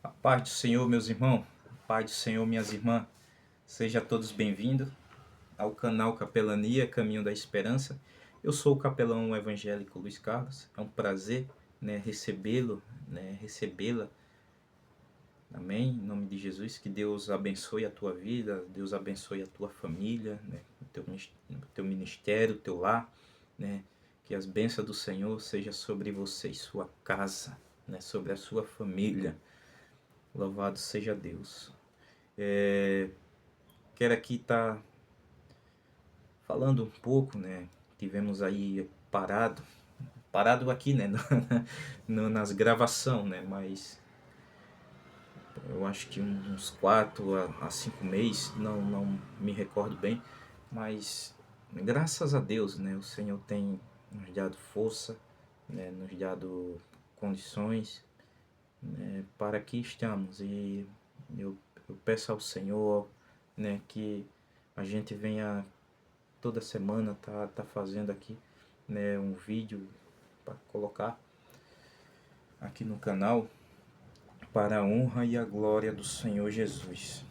A paz do Senhor, meus irmãos, a paz do Senhor, minhas irmãs, sejam todos bem-vindos ao canal Capelania, Caminho da Esperança. Eu sou o capelão evangélico Luiz Carlos, é um prazer, recebê-lo, recebê-la, amém, em nome de Jesus, que Deus abençoe a tua vida, Deus abençoe a tua família, o teu ministério, o teu lar, que as bênçãos do Senhor sejam sobre você e sua casa, sobre a sua família. Louvado seja Deus. Quero aqui estar falando um pouco, Tivemos aí parado aqui, nas gravações, Mas eu acho que uns 4 a 5 meses, não me recordo bem. Mas graças a Deus, O Senhor tem nos dado força, nos dado condições, para que estamos. E eu peço ao Senhor, que a gente venha toda semana tá fazendo aqui, um vídeo para colocar aqui no canal para a honra e a glória do Senhor Jesus.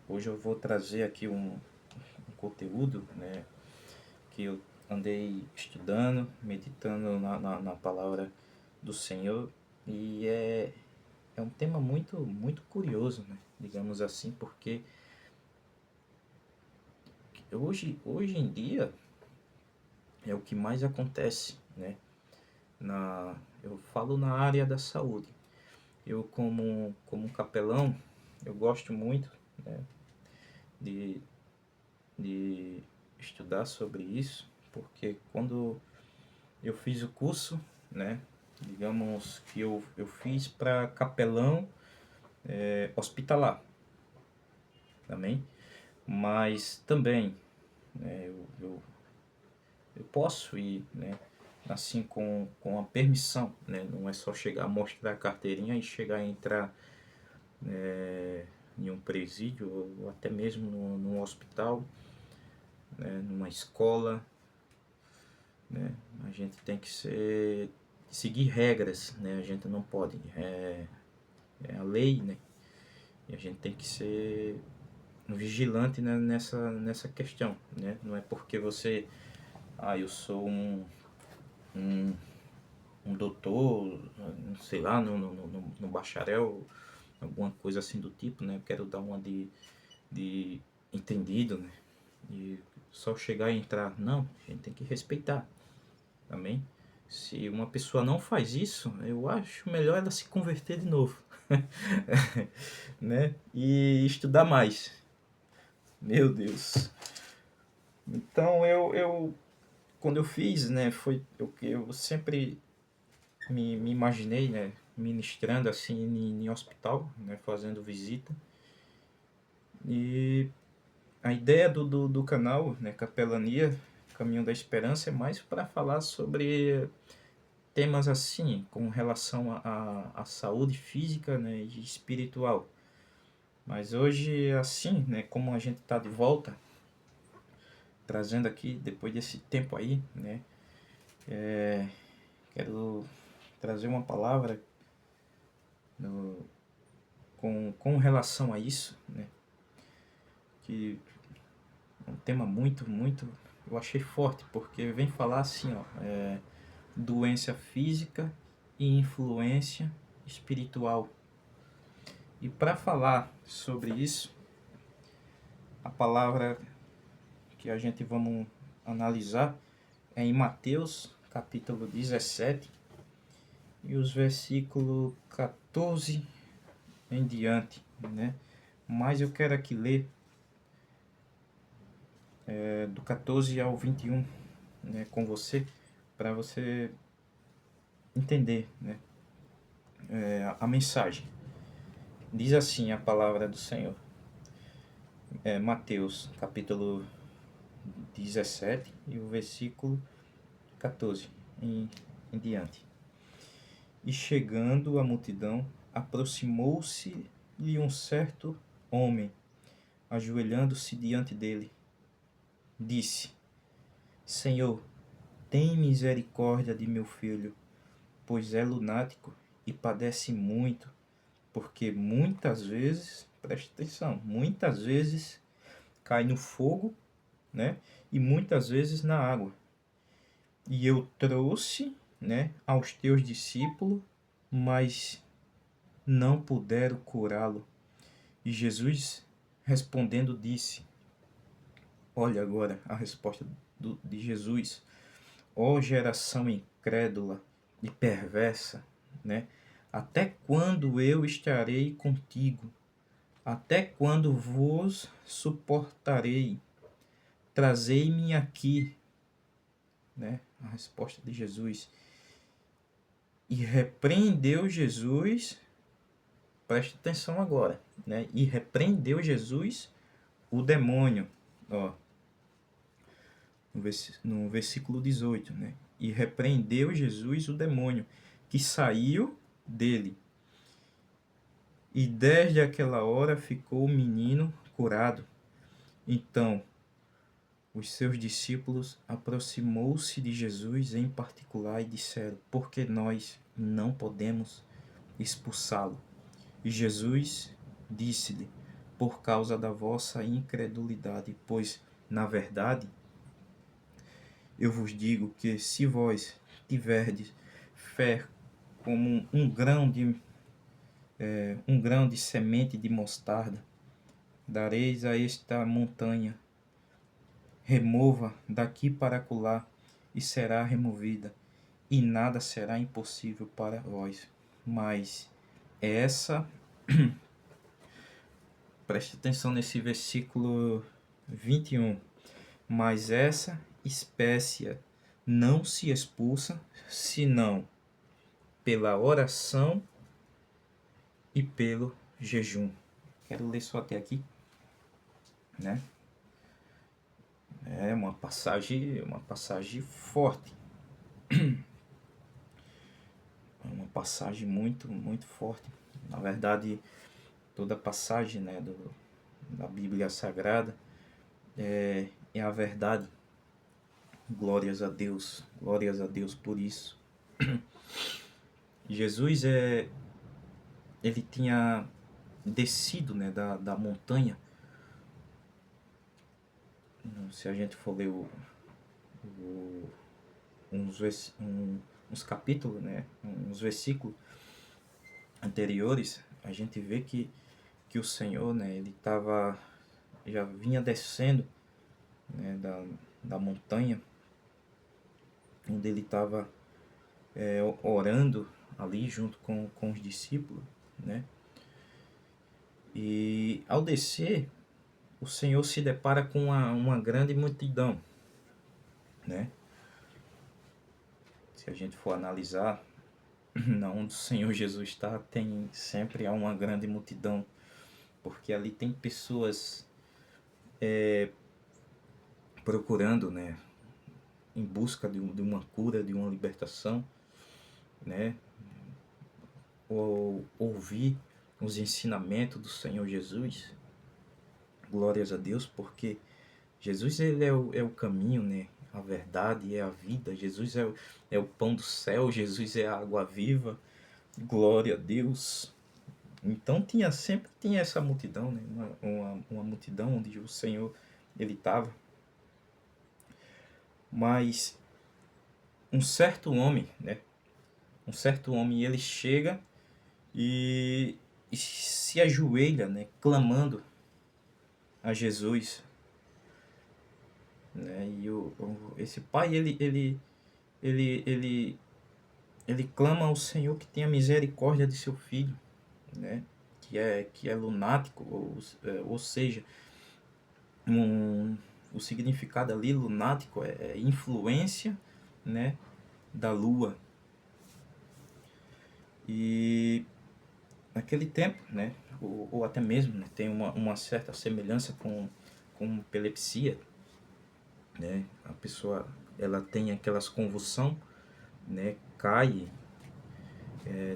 Hoje eu vou trazer aqui um conteúdo, que eu andei estudando, meditando na palavra do Senhor, e é um tema muito curioso, digamos assim, porque hoje em dia é o que mais acontece, eu falo na área da saúde. Eu como capelão, eu gosto muito, de, de estudar sobre isso, porque quando eu fiz o curso, digamos que eu fiz para capelão hospitalar também, mas também, eu posso ir, assim com a permissão, não é só chegar, mostrar a carteirinha e chegar a entrar em um presídio ou até mesmo num hospital, numa escola, A gente tem que seguir regras, A gente não pode, é a lei, E a gente tem que ser vigilante, nessa questão, Não é porque você, eu sou um, um doutor, sei lá, no bacharel, alguma coisa assim do tipo, Eu quero dar uma de entendido, E só chegar e entrar. Não, a gente tem que respeitar, amém? Se uma pessoa não faz isso, eu acho melhor ela se converter de novo, E estudar mais. Meu Deus. Então quando eu fiz, foi o que eu sempre me imaginei, ministrando assim em hospital, fazendo visita. E a ideia do canal, Capelania, Caminho da Esperança, é mais para falar sobre temas assim, com relação à saúde física, e espiritual. Mas hoje, assim, como a gente está de volta, trazendo aqui, depois desse tempo aí, quero trazer uma palavra com relação a isso, que é um tema muito, eu achei forte, porque vem falar assim, doença física e influência espiritual. E para falar sobre isso, a palavra que a gente vamos analisar é em Mateus, capítulo 17, e os versículos 14 em diante, Mas eu quero aqui ler do 14 ao 21, com você, para você entender, a mensagem. Diz assim a palavra do Senhor. Mateus, capítulo 17 e o versículo 14 em diante. E chegando a multidão, aproximou-se-lhe um certo homem, ajoelhando-se diante dele. Disse: Senhor, tem misericórdia de meu filho, pois é lunático e padece muito, porque muitas vezes, preste atenção, muitas vezes cai no fogo, né? E muitas vezes na água. E eu trouxe, né, aos teus discípulos, mas não puderam curá-lo. E Jesus respondendo disse: olha agora a resposta de Jesus. Ó geração incrédula e perversa, né? Até quando eu estarei contigo? Até quando vos suportarei? Trazei-me aqui, né? A resposta de Jesus. E repreendeu Jesus, preste atenção agora, né? E repreendeu Jesus o demônio, ó, no versículo 18, né? E repreendeu Jesus o demônio, que saiu dele. E desde aquela hora ficou o menino curado. Então, os seus discípulos aproximou-se de Jesus em particular e disseram: por que nós não podemos expulsá-lo? E Jesus disse-lhe: por causa da vossa incredulidade, pois, na verdade, eu vos digo que se vós tiverdes fé como um grão de semente de mostarda, dareis a esta montanha: remova daqui para acolá, e será removida, e nada será impossível para vós. Mas essa, preste atenção nesse versículo 21, mas essa espécie não se expulsa, senão pela oração e pelo jejum. Quero ler só até aqui, né? É uma passagem forte. É uma passagem muito, muito forte. Na verdade, toda passagem, né, da Bíblia Sagrada é a verdade. Glórias a Deus por isso. Jesus ele tinha descido, né, da montanha. Se a gente for ler uns capítulos, né, uns versículos anteriores, a gente vê que o Senhor, né, ele já vinha descendo, né, da montanha, onde ele estava orando ali junto com os discípulos, né? E ao descer, o Senhor se depara com uma grande multidão, né? Se a gente for analisar, onde o Senhor Jesus está, tem sempre há uma grande multidão, porque ali tem pessoas procurando, né, em busca de uma cura, de uma libertação, né, ou ouvir os ensinamentos do Senhor Jesus. Glórias a Deus, porque Jesus ele é o caminho, né, a verdade, é a vida. Jesus é o pão do céu, Jesus é a água viva. Glória a Deus. Então sempre tinha essa multidão, né, uma multidão onde o Senhor ele estava. Mas um certo homem, né, ele chega e se ajoelha, né, clamando a Jesus, né? E esse pai ele, ele, ele clama ao Senhor que tenha misericórdia de seu filho, né? Que é lunático, ou seja, o significado ali lunático é influência, né, da lua. E naquele tempo, né, ou até mesmo, né, tem uma certa semelhança com epilepsia, né? A pessoa ela tem aquelas convulsão, né, cai.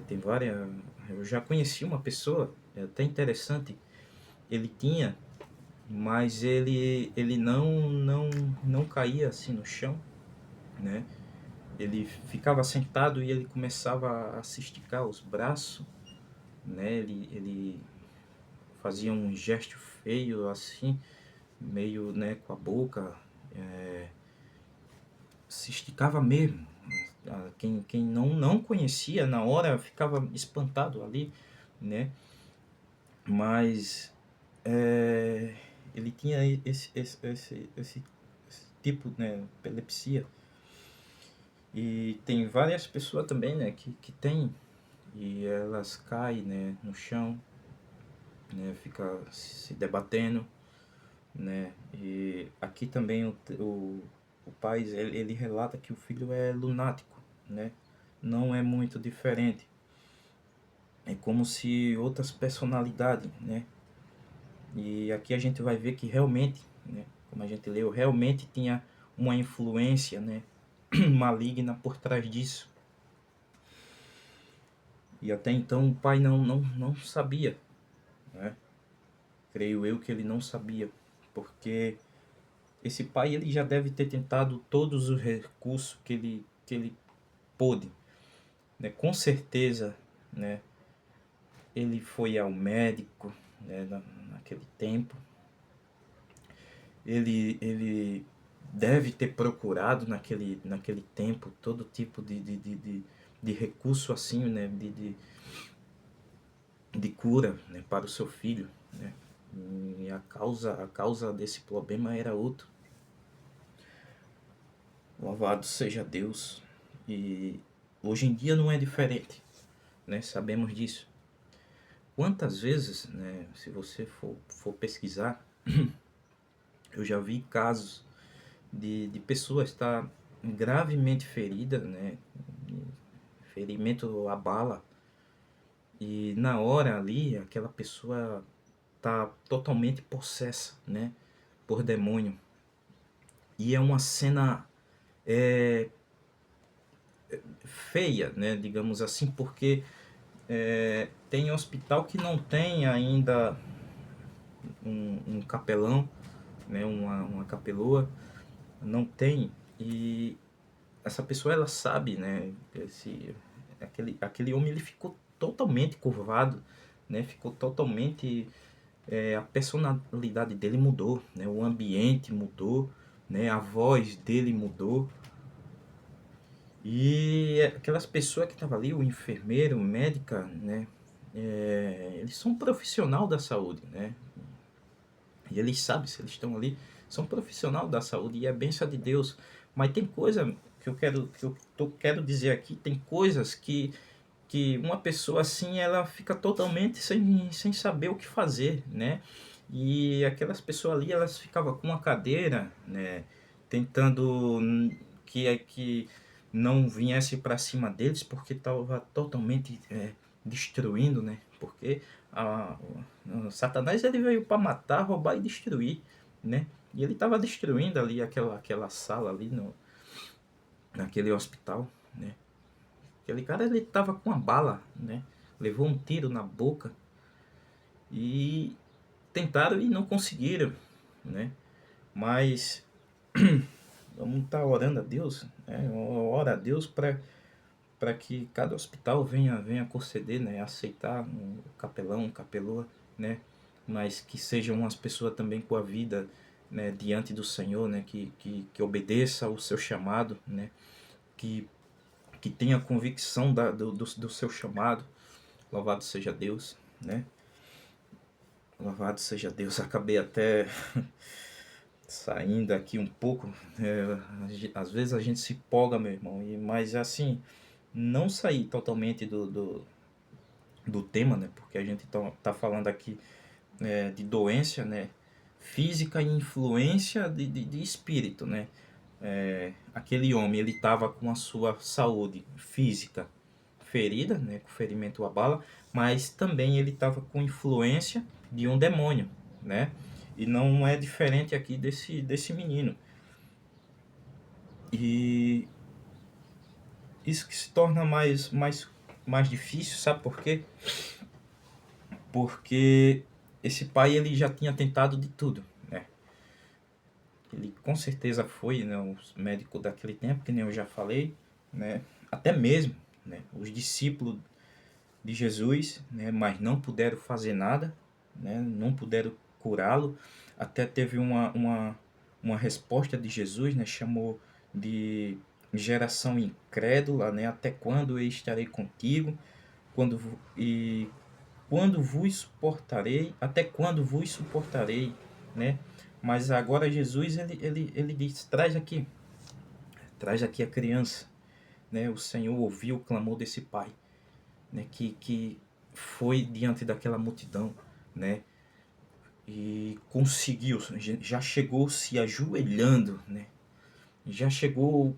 Tem várias. Eu já conheci uma pessoa, é até interessante. Ele tinha, mas ele não caía assim no chão, né? ele ficava sentado e ele começava a se esticar os braços, né? Ele fazia um gesto feio assim, meio, né, com a boca, se esticava mesmo. Quem não conhecia na hora ficava espantado ali, né? Mas ele tinha esse tipo, né, epilepsia. E tem várias pessoas também, né, que tem, e elas caem, né, no chão, né, fica se debatendo, né, e aqui também o pai, ele relata que o filho é lunático, né, não é muito diferente, é como se outras personalidades, né, e aqui a gente vai ver que realmente, né, como a gente leu, realmente tinha uma influência, né, maligna por trás disso. E até então o pai não sabia, né? Creio eu que ele não sabia, porque esse pai ele já deve ter tentado todos os recursos que ele pôde, né? Com certeza, né? Ele foi ao médico, né? Naquele tempo. Ele deve ter procurado naquele tempo todo tipo de recurso assim, né? De cura, né? Para o seu filho, né? E a causa desse problema era outro. Louvado seja Deus. E hoje em dia não é diferente, né? Sabemos disso. Quantas vezes, né, se você for pesquisar, eu já vi casos de pessoas estar gravemente feridas, né? Ferimento a bala. E na hora ali, aquela pessoa tá totalmente possessa, né? Por demônio. E é uma cena feia, né? Digamos assim, porque tem hospital que não tem ainda um capelão, né? Uma capeloa, não tem. E essa pessoa ela sabe, né? Aquele homem ele ficou totalmente curvado, né? Ficou totalmente a personalidade dele mudou, né? O ambiente mudou, né? A voz dele mudou. E aquelas pessoas que estavam ali, o enfermeiro, médica, né? Eles são profissional da saúde, né? E eles sabem se eles estão ali, são profissional da saúde e é bênção de Deus. Mas tem coisa que eu quero dizer aqui, tem coisas que uma pessoa assim, ela fica totalmente sem saber o que fazer, né? E aquelas pessoas ali, elas ficavam com uma cadeira, né? Tentando que não viesse para cima deles, porque estava totalmente destruindo, né? Porque o Satanás ele veio para matar, roubar e destruir, né? E ele estava destruindo ali aquela sala ali naquele hospital, né? Aquele cara ele tava com uma bala, né? Levou um tiro na boca e tentaram e não conseguiram, né? Mas vamos estar orando a Deus, né? Ora a Deus para que cada hospital venha conceder, né? Aceitar um capelão, um capeloa, né? Mas que sejam umas pessoas também com a vida, né? Diante do Senhor, né? Que obedeça ao seu chamado, né? Que que tenha convicção do seu chamado. Louvado seja Deus, né? Louvado seja Deus. Acabei até saindo aqui um pouco. Às vezes a gente se empolga, meu irmão. Mas assim, não sair totalmente do tema, né? Porque a gente tá falando aqui de doença, né? Física e influência de espírito, né? Aquele homem, ele estava com a sua saúde física ferida, né, com ferimento à bala, mas também ele estava com influência de um demônio, né? E não é diferente aqui desse menino. E isso que se torna mais difícil, sabe por quê? Porque esse pai ele já tinha tentado de tudo, né? Ele com certeza foi, né, o médico daquele tempo, que nem eu já falei, né? Até mesmo, né, os discípulos de Jesus, né, mas não puderam fazer nada, né, não puderam curá-lo. Até teve uma resposta de Jesus, né, chamou de geração incrédula, né, até quando eu estarei contigo, e quando vos suportarei, até quando vos suportarei, né? Mas agora Jesus, ele diz, traz aqui a criança, né? O Senhor ouviu o clamor desse pai, né? Que foi diante daquela multidão, né? E conseguiu, já chegou se ajoelhando, né? Já chegou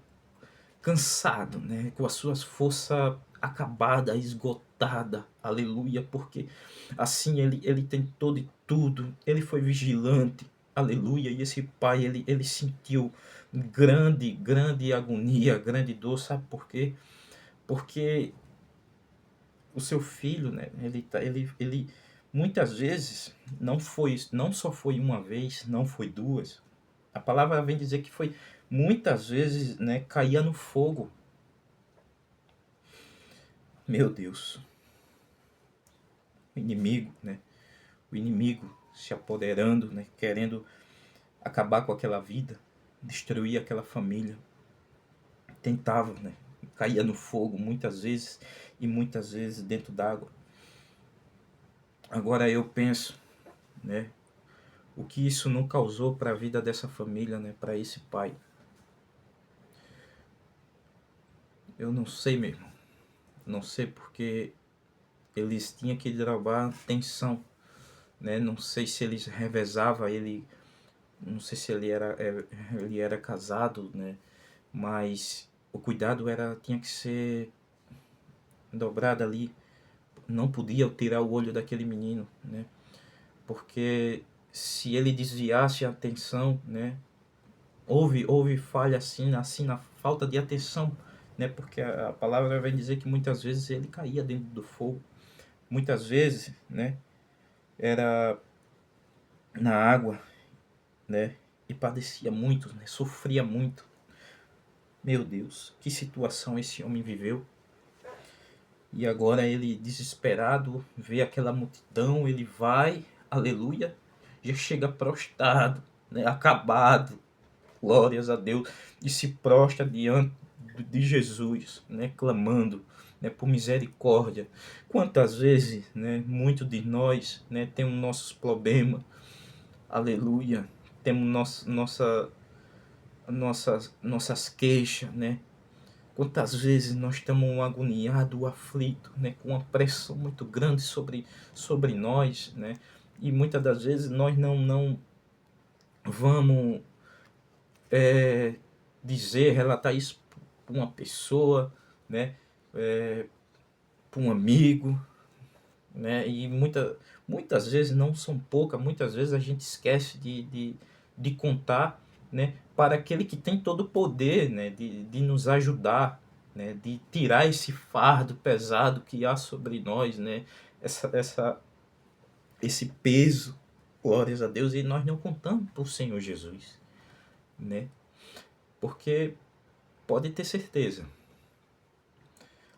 cansado, né? Com as suas forças acabada, esgotada, aleluia, porque assim ele tentou de tudo, ele foi vigilante, aleluia, e esse pai, ele sentiu grande agonia, grande dor, sabe por quê? Porque o seu filho, né, ele muitas vezes não só foi uma vez, não foi duas, a palavra vem dizer que foi muitas vezes, né, caía no fogo, meu Deus, o inimigo, né, o inimigo se apoderando, né, querendo acabar com aquela vida, destruir aquela família, tentava, né, caía no fogo muitas vezes e muitas vezes dentro d'água. Agora eu penso, né, o que isso não causou para a vida dessa família, né, para esse pai. Eu não sei mesmo, não sei porque eles tinham que trabalhar tensão, né, não sei se eles revezava ele, não sei se ele era casado, né, mas o cuidado tinha que ser dobrado ali, não podia tirar o olho daquele menino, né, porque se ele desviasse a atenção, né, houve falha assim na falta de atenção, né, porque a palavra vai dizer que muitas vezes ele caía dentro do fogo, muitas vezes, né, era na água, né, e padecia muito, né, sofria muito. Meu Deus, que situação esse homem viveu. E agora ele, desesperado, vê aquela multidão, ele vai, aleluia, já chega prostrado, né, acabado, glórias a Deus, e se prostra diante de Jesus, né, clamando, né, por misericórdia. Quantas vezes, né, muitos de nós, né, temos nossos problemas, aleluia, temos nossas queixas, né, quantas vezes nós estamos agoniados, aflitos, né, com uma pressão muito grande sobre nós, né? E muitas das vezes nós não vamos dizer, relatar isso para uma pessoa, né? Para um amigo, né? E muitas vezes, não são poucas, muitas vezes a gente esquece de contar, né, para aquele que tem todo o poder, né, de nos ajudar, né, de tirar esse fardo pesado que há sobre nós, né, esse peso, glórias a Deus, e nós não contamos para o Senhor Jesus, né, porque pode ter certeza,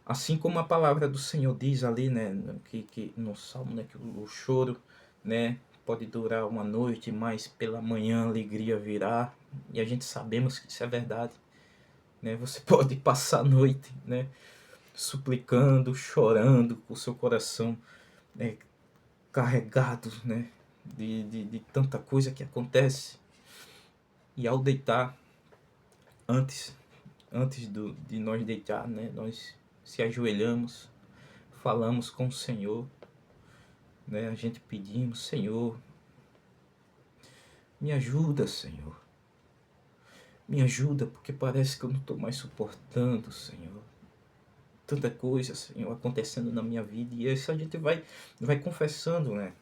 assim como a palavra do Senhor diz ali, né, que no Salmo, né, que o choro, né, pode durar uma noite, mas pela manhã a alegria virá. E a gente sabemos que isso é verdade, né? Você pode passar a noite, né, suplicando, chorando, com o seu coração, né, carregado, né, de tanta coisa que acontece. E ao deitar, antes, de nós deitar, né, nós se ajoelhamos, falamos com o Senhor, né? A gente pedimos, Senhor, me ajuda, Senhor. Me ajuda, porque parece que eu não estou mais suportando, Senhor. Tanta coisa, Senhor, acontecendo na minha vida. E isso a gente vai confessando, né?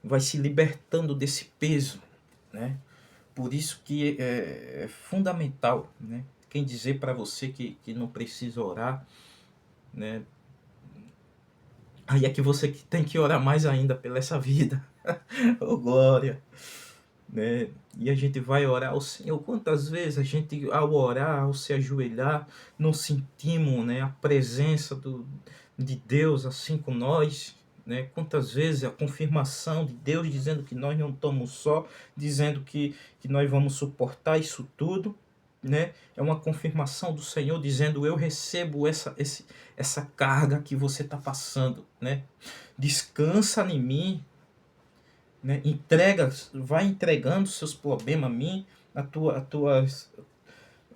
Vai se libertando desse peso, né? Por isso que é fundamental, né? Quem dizer para você que não precisa orar, né? Aí é que você tem que orar mais ainda pela essa vida. Oh, glória! né? E a gente vai orar ao Senhor. Quantas vezes a gente, ao orar, ao se ajoelhar, não sentimos, né, a presença de Deus assim com nós, né? Quantas vezes a confirmação de Deus dizendo que nós não estamos só, dizendo que nós vamos suportar isso tudo, né? É uma confirmação do Senhor dizendo: eu recebo essa carga que você está passando, né? Descansa em mim, né? Entrega, vai entregando seus problemas a mim,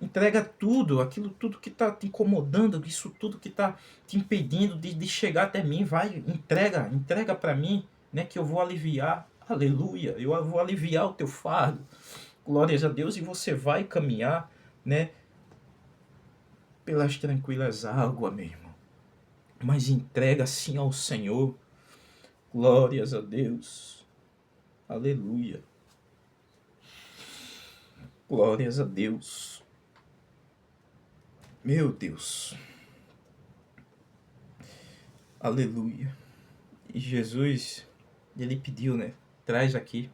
entrega tudo, aquilo tudo que está te incomodando, isso tudo que está te impedindo de chegar até mim, vai, entrega para mim, né? Que eu vou aliviar, aleluia, eu vou aliviar o teu fardo, glórias a Deus, e você vai caminhar, né? Pelas tranquilas águas, meu irmão, mas entrega sim ao Senhor, glórias a Deus, aleluia, glórias a Deus. Meu Deus. Aleluia. E Jesus, ele pediu, né? Traz aqui.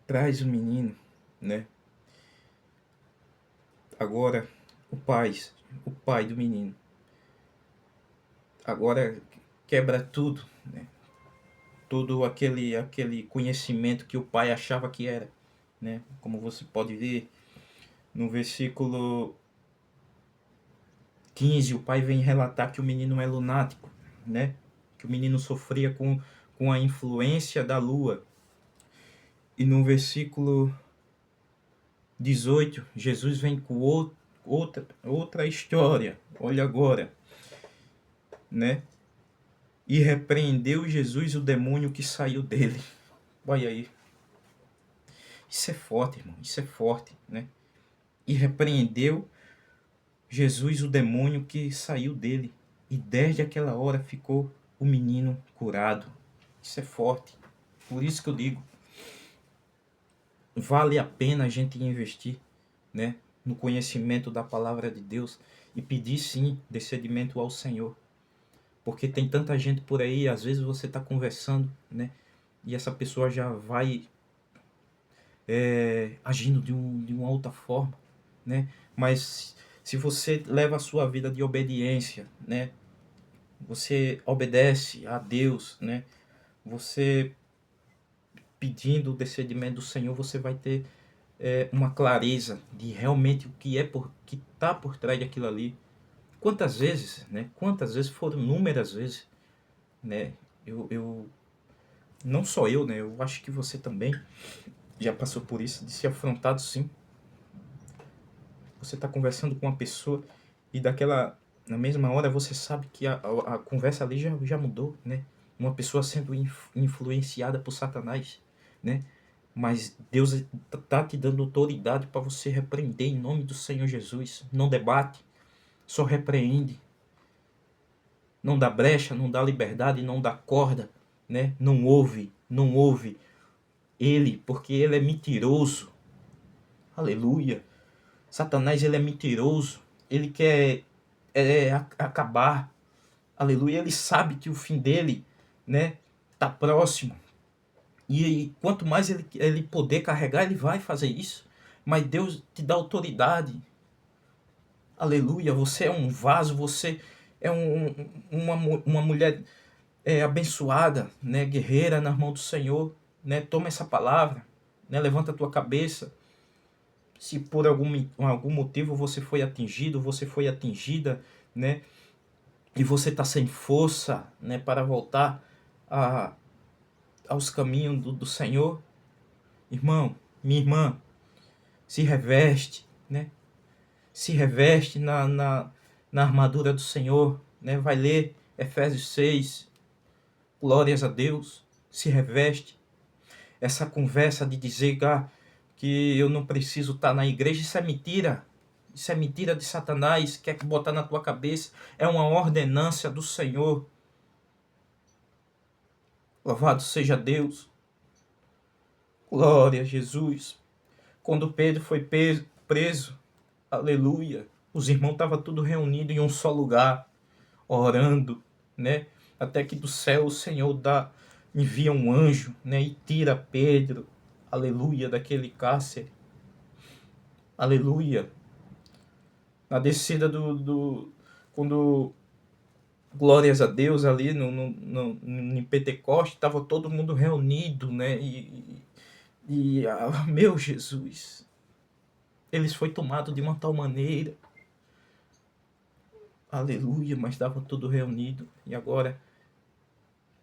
Traz o menino, né? Agora, o pai do menino. Agora quebra tudo, né? Todo aquele conhecimento que o pai achava que era, né? Como você pode ver no versículo 15, o pai vem relatar que o menino é lunático, né? Que o menino sofria com a influência da lua. E no versículo 18, Jesus vem com outra história. Olha agora, né? E repreendeu Jesus o demônio que saiu dele. Olha aí. Isso é forte, irmão. Isso é forte, né? E repreendeu Jesus o demônio que saiu dele. E desde aquela hora ficou o menino curado. Isso é forte. Por isso que eu digo, vale a pena a gente investir, né, no conhecimento da palavra de Deus e pedir sim discernimento ao Senhor. Porque tem tanta gente por aí, às vezes você está conversando, né, e essa pessoa já vai agindo de uma outra forma, né, mas se você leva a sua vida de obediência, né, você obedece a Deus, né, você pedindo o discernimento do Senhor, você vai ter uma clareza de realmente o que que está por trás daquilo ali. Quantas vezes, né? Quantas vezes foram inúmeras vezes, né? Eu não só eu, né? Eu acho que você também já passou por isso, de ser afrontado, sim. Você está conversando com uma pessoa e na mesma hora você sabe que a conversa ali já mudou, né? Uma pessoa sendo influenciada por Satanás, né? Mas Deus está te dando autoridade para você repreender em nome do Senhor Jesus. Não debate, só repreende. Não dá brecha, não dá liberdade, não dá corda, né? Não ouve ele, porque ele é mentiroso. Aleluia. Satanás, ele é mentiroso. Ele quer acabar. Aleluia. Ele sabe que o fim dele, né, tá próximo. E quanto mais ele poder carregar, ele vai fazer isso. Mas Deus te dá autoridade. Aleluia. Você é um vaso, você é uma mulher abençoada, né, guerreira nas mãos do Senhor. Né? Toma essa palavra, né? Levanta a tua cabeça. Se por algum motivo você foi atingido, você foi atingida, né? E você está sem força, né, para voltar aos caminhos do Senhor, irmão, minha irmã, se reveste, né? Se reveste na armadura do Senhor, né? Vai ler Efésios 6, glórias a Deus, se reveste. Essa conversa de dizer que eu não preciso estar na igreja, isso é mentira. Isso é mentira de Satanás, quer botar na tua cabeça. É uma ordenância do Senhor. Louvado seja Deus. Glória a Jesus. Quando Pedro foi preso, aleluia, os irmãos estavam tudo reunidos em um só lugar, orando, né? Até que do céu o Senhor envia um anjo, né, e tira Pedro, aleluia, daquele cárcere, aleluia. Na descida quando, glórias a Deus, ali em Pentecoste, estava todo mundo reunido, né, meu Jesus, eles foi tomado de uma tal maneira, aleluia, mas estava tudo reunido, e agora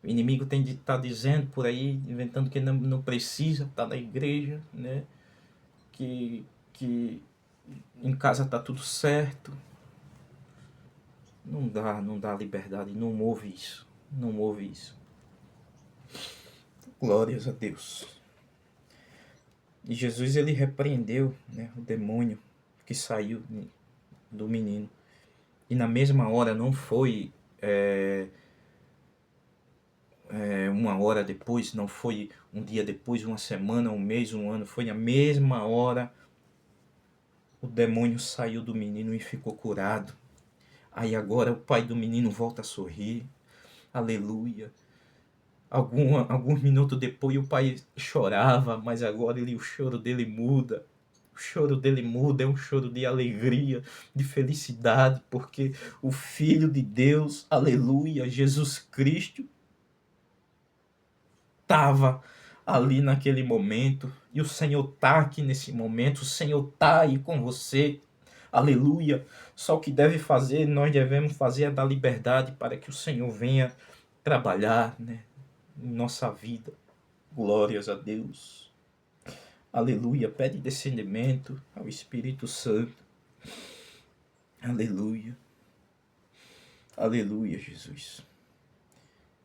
o inimigo tem de estar dizendo por aí, inventando que não precisa estar na igreja, né? Que em casa está tudo certo. Não dá liberdade, não ouve isso. Não ouve isso. Glórias a Deus. E Jesus, ele repreendeu, né, o demônio que saiu do menino. E na mesma hora, não foi uma hora depois, não foi um dia depois, uma semana, um mês, um ano, foi na mesma hora o demônio saiu do menino e ficou curado. Aí agora o pai do menino volta a sorrir, aleluia. Alguns minutos depois o pai chorava, mas agora o choro dele muda. O choro dele muda, é um choro de alegria, de felicidade, porque o Filho de Deus, aleluia, Jesus Cristo, estava ali naquele momento, e o Senhor está aqui nesse momento, o Senhor está aí com você, aleluia. Só o que deve fazer, nós devemos fazer é dar liberdade para que o Senhor venha trabalhar, né, em nossa vida. Glórias a Deus, aleluia. Pede descendimento ao Espírito Santo, aleluia, aleluia, Jesus.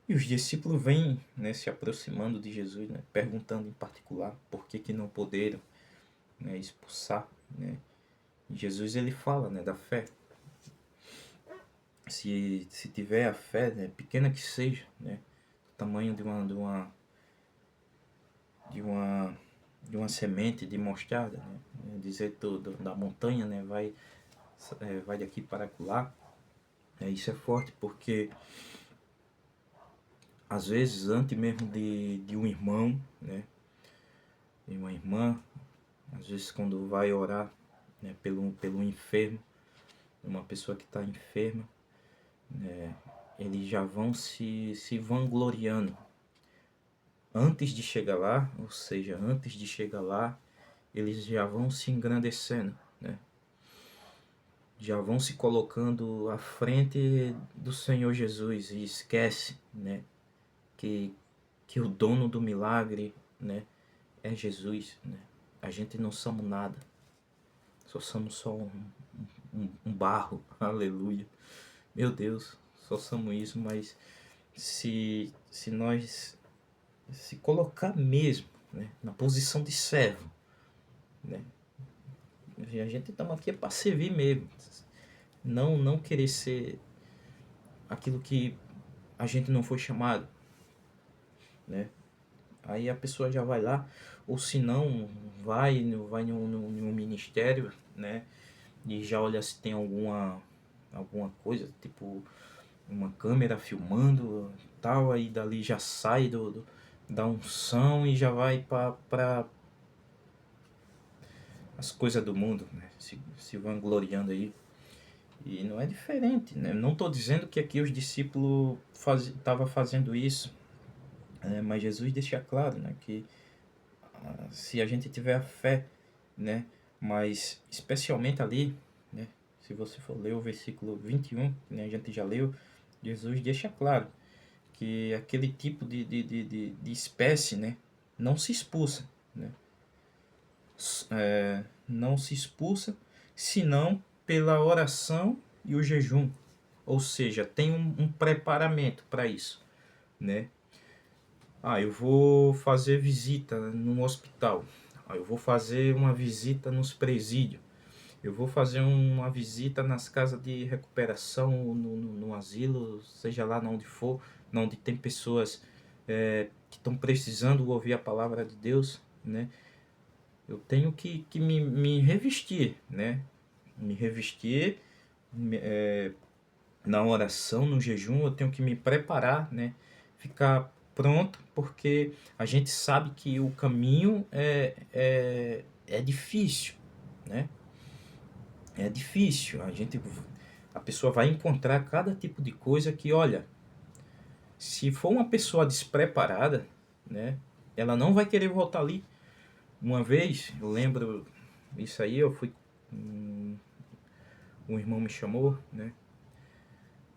E os discípulos vêm, né, se aproximando de Jesus, né, perguntando em particular por que não poderam, né, expulsar, né. E Jesus, ele fala, né, da fé. Se tiver a fé, né, pequena que seja, né, do tamanho de uma semente de mostarda, né, dizer da montanha, né, vai daqui para lá, isso é forte, porque às vezes antes mesmo de um irmão, né, de uma irmã, às vezes quando vai orar, né, pelo enfermo, uma pessoa que está enferma, eles já vão se vangloriando antes de chegar lá, ou seja, antes de chegar lá, eles já vão se engrandecendo, né? Já vão se colocando à frente do Senhor Jesus e esquece, né, que o dono do milagre, né, é Jesus, né? A gente não somos nada, somos só um barro, aleluia. Meu Deus, só somos isso, mas se nós se colocar mesmo, né, na posição de servo, né, a gente estamos aqui para servir mesmo, não querer ser aquilo que a gente não foi chamado, né? Aí a pessoa já vai lá, ou se não, vai num ministério, né? E já olha se tem alguma coisa, tipo uma câmera filmando tal, aí dali já sai da unção e já vai para as coisas do mundo, né? Se vangloriando aí. E não é diferente, né? Não estou dizendo que aqui os discípulos estavam fazendo isso, né? Mas Jesus deixa claro, né, que se a gente tiver a fé, né, mas especialmente ali, né, se você for ler o versículo 21, né, a gente já leu, Jesus deixa claro que aquele tipo de espécie, né, não se expulsa, né, não se expulsa, senão pela oração e o jejum. Ou seja, tem um preparamento para isso, né? Eu vou fazer visita no hospital. Eu vou fazer uma visita nos presídios. Eu vou fazer uma visita nas casas de recuperação, no asilo, seja lá onde for, onde tem pessoas que estão precisando ouvir a palavra de Deus, né? Eu tenho que me revestir, né? Me revestir na oração, no jejum, eu tenho que me preparar, né? Ficar pronto, porque a gente sabe que o caminho é difícil, né? É difícil. A pessoa vai encontrar cada tipo de coisa que, olha, se for uma pessoa despreparada, né? Ela não vai querer voltar ali. Uma vez, eu lembro isso aí, eu fui. Um irmão me chamou, né?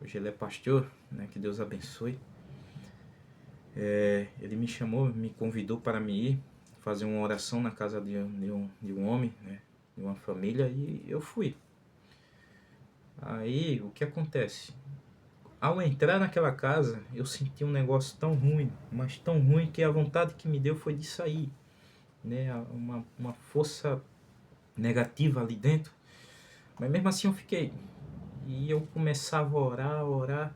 Hoje ele é pastor, né? Que Deus abençoe. Ele me chamou, me convidou para me ir fazer uma oração na casa de um homem, né? De uma família, e eu fui. Aí, o que acontece? Ao entrar naquela casa, eu senti um negócio tão ruim, mas tão ruim que a vontade que me deu foi de sair, né? Uma força negativa ali dentro. Mas mesmo assim eu fiquei. E eu começava a orar,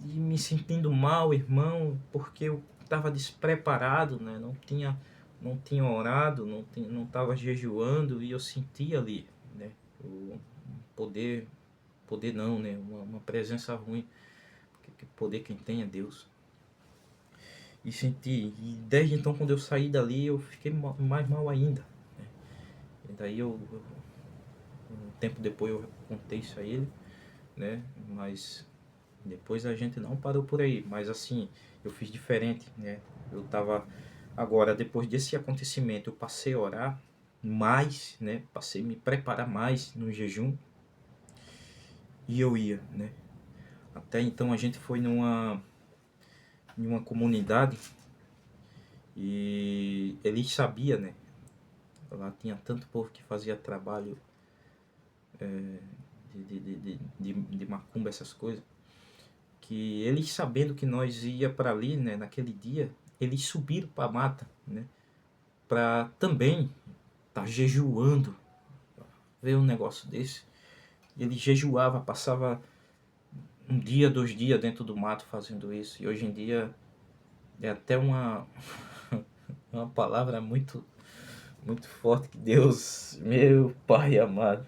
e me sentindo mal, irmão, porque eu estava despreparado, né? Não tinha orado, não estava jejuando, e eu sentia ali, né? O poder, poder não, né? Uma presença ruim, porque poder quem tem é Deus. E senti, e desde então quando eu saí dali eu fiquei mais mal ainda, né? E daí um tempo depois eu contei isso a ele, né? Mas depois a gente não parou por aí, mas assim, eu fiz diferente, né? Eu tava agora, depois desse acontecimento, eu passei a orar mais, né? Passei a me preparar mais no jejum, e eu ia, né? Até então a gente foi em uma comunidade, e eles sabiam, né? Lá tinha tanto povo que fazia trabalho de macumba, essas coisas, que eles sabendo que nós ia para ali, né, naquele dia, eles subiram para a mata, né, para também tá jejuando. Ver um negócio desse. Ele jejuava, passava um dia, 2 dias dentro do mato fazendo isso. E hoje em dia é até uma palavra muito, muito forte que Deus, meu Pai amado.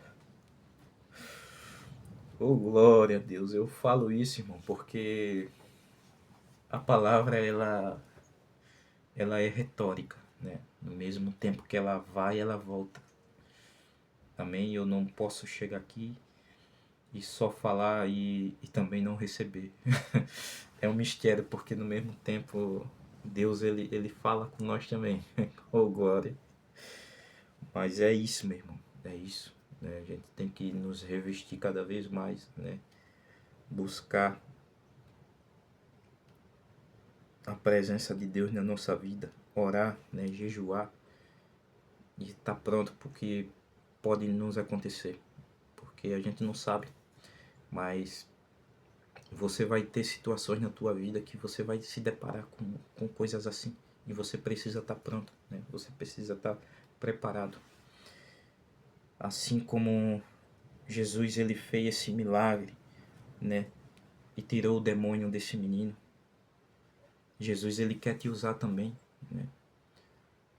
Oh, glória a Deus. Eu falo isso, irmão, porque a palavra ela é retórica, né? No mesmo tempo que ela vai, ela volta. Também eu não posso chegar aqui e só falar e também não receber. É um mistério, porque no mesmo tempo Deus ele fala com nós também. Oh, glória. Mas é isso, meu irmão. É isso, né? A gente tem que nos revestir cada vez mais, né? Buscar a presença de Deus na nossa vida, orar, né? Jejuar e estar pronto porque pode nos acontecer, porque a gente não sabe, mas você vai ter situações na tua vida que você vai se deparar com coisas assim, e você precisa estar pronto, né? Você precisa estar preparado. Assim como Jesus ele fez esse milagre, né? E tirou o demônio desse menino. Jesus ele quer te usar também, né?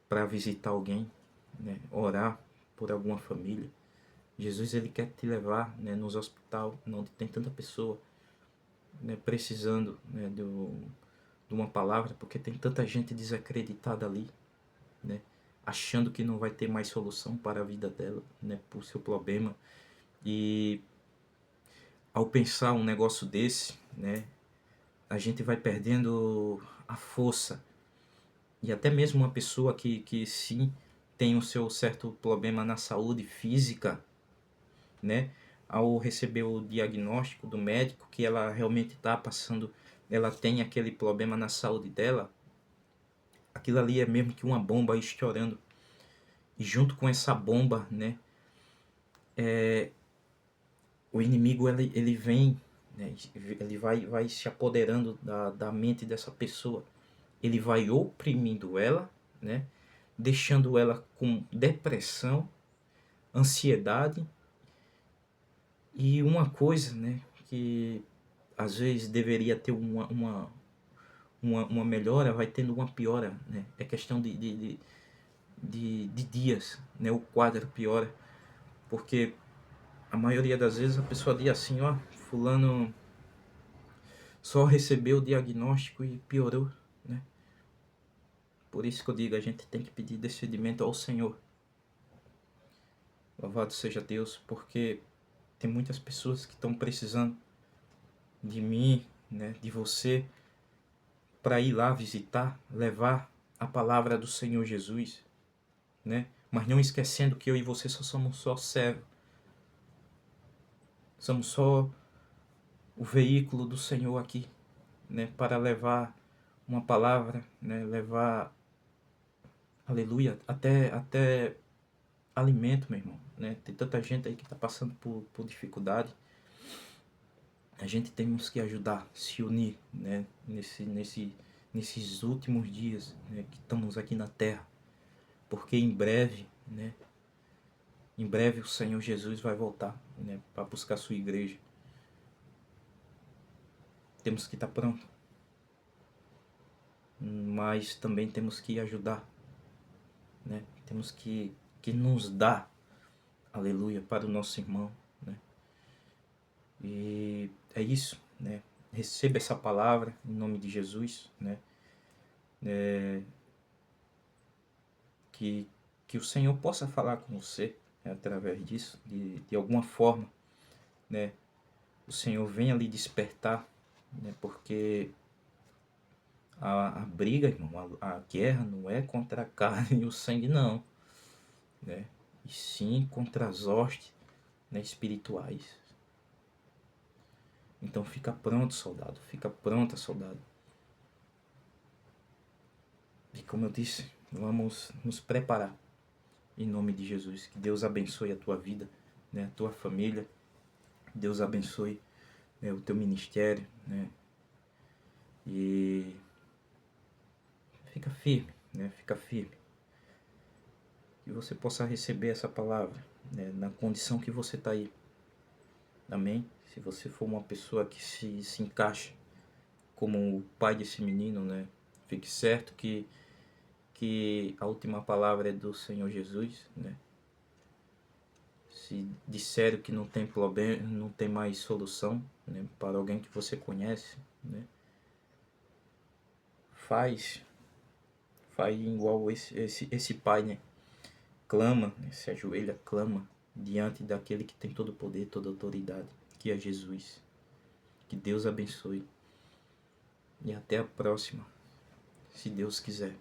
Para visitar alguém, né? Orar por alguma família. Jesus ele quer te levar, né, nos hospitais onde tem tanta pessoa, né, precisando, né, de uma palavra, porque tem tanta gente desacreditada ali, né, achando que não vai ter mais solução para a vida dela, né, por seu problema. E ao pensar um negócio desse, né, a gente vai perdendo a força. E até mesmo uma pessoa que sim tem o seu certo problema na saúde física, né, ao receber o diagnóstico do médico que ela realmente está passando, ela tem aquele problema na saúde dela, aquilo ali é mesmo que uma bomba estourando. E junto com essa bomba, né, o inimigo ele vem, né, ele vai se apoderando da mente dessa pessoa. Ele vai oprimindo ela, né, deixando ela com depressão, ansiedade. E uma coisa, né, que às vezes deveria ter uma melhora, vai tendo uma piora, né? É questão de dias, né? O quadro piora, porque a maioria das vezes a pessoa diz assim, ó, fulano só recebeu o diagnóstico e piorou, né? Por isso que eu digo, a gente tem que pedir discernimento ao Senhor. Louvado seja Deus, porque tem muitas pessoas que estão precisando de mim, né, de você, para ir lá visitar, levar a palavra do Senhor Jesus, né? Mas não esquecendo que eu e você só somos só servos. Somos só o veículo do Senhor aqui, né, para levar uma palavra, né, levar, aleluia, até alimento, meu irmão, né? Tem tanta gente aí que está passando por dificuldade. A gente temos que ajudar, se unir, né, nesses últimos dias, né, que estamos aqui na terra, porque em breve, né, em breve o Senhor Jesus vai voltar, né, para buscar a sua igreja. Temos que estar pronto, mas também temos que ajudar, né? Temos que nos dar, aleluia, para o nosso irmão, né? E é isso, né? Receba essa palavra em nome de Jesus, né? Que, que o Senhor possa falar com você, né, através disso, de alguma forma, né? O Senhor venha lhe despertar, né? Porque a briga, irmão, a guerra não é contra a carne e o sangue, não, né? E sim contra as hostes, né, espirituais. Então fica pronto, soldado. Fica pronta, soldado. E como eu disse, vamos nos preparar em nome de Jesus. Que Deus abençoe a tua vida, né, a tua família. Deus abençoe, né, o teu ministério, né? E fica firme, né? Fica firme. Que você possa receber essa palavra, né, na condição que você está aí. Amém? Se você for uma pessoa que se encaixa como o pai desse menino, né? Fique certo que a última palavra é do Senhor Jesus, né? Se disseram que não tem problema, não tem mais solução, né, para alguém que você conhece, né? Faz igual esse pai, né? Clama, né? Se ajoelha, clama diante daquele que tem todo o poder, toda a autoridade, que é Jesus. Que Deus abençoe. E até a próxima, se Deus quiser.